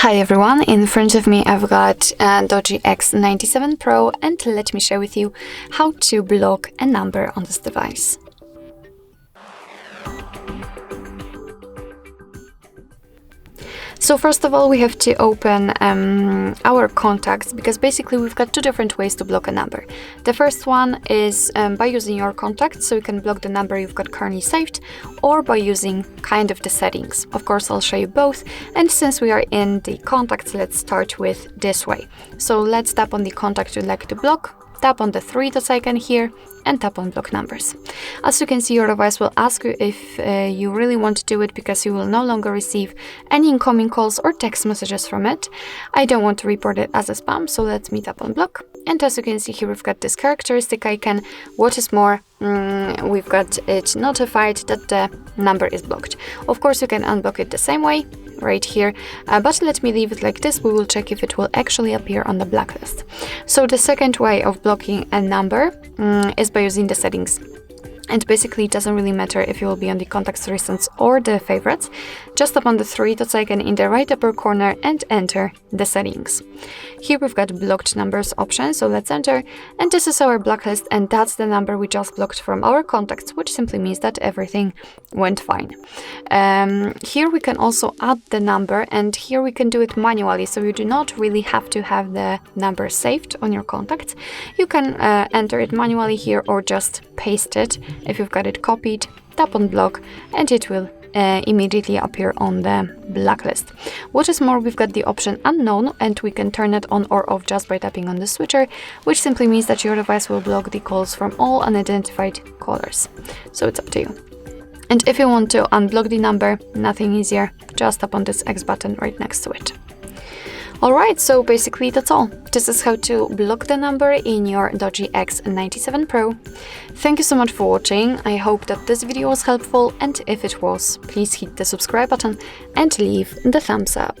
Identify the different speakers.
Speaker 1: Hi everyone, in front of me I've got DOOGEE X97 Pro, and let me share with you how to block a number on this device. So first of all, we have to open our contacts, because basically we've got two different ways to block a number. The first one is by using your contacts, so you can block the number you've got currently saved, or by using kind of the settings. Of course, I'll show you both, and since we are in the contacts, let's start with this way. So let's tap on the contact you'd like to block, tap on the three dots icon here, and tap on block numbers. As you can see, your device will ask you if you really want to do it, because you will no longer receive any incoming calls or text messages from it. I don't want to report it as a spam, so let me tap on block. And as you can see here, we've got this characteristic icon. What is more, we've got it notified that the number is blocked. Of course, you can unblock it the same way, right here, but let me leave it like this. We will check if it will actually appear on the blacklist. So the second way of blocking a number is by using the settings. And basically it doesn't really matter if you will be on the contacts, recents or the favorites. Just tap on the three dots icon in the right upper corner and enter the settings. Here we've got blocked numbers option, so let's enter, and this is our blacklist, and that's the number we just blocked from our contacts, which simply means that everything went fine. Here we can also add the number, and here we can do it manually, so you do not really have to have the number saved on your contacts. You can enter it manually here, or just paste it. If you've got it copied, tap on block, and it will immediately appear on the blacklist. What is more, we've got the option unknown, and we can turn it on or off just by tapping on the switcher, which simply means that your device will block the calls from all unidentified callers. So it's up to you. And if you want to unblock the number, nothing easier, just tap on this X button right next to it. Alright, so basically that's all. This is how to block the number in your DOOGEE X97 Pro. Thank you so much for watching. I hope that this video was helpful, and if it was, please hit the subscribe button and leave the thumbs up.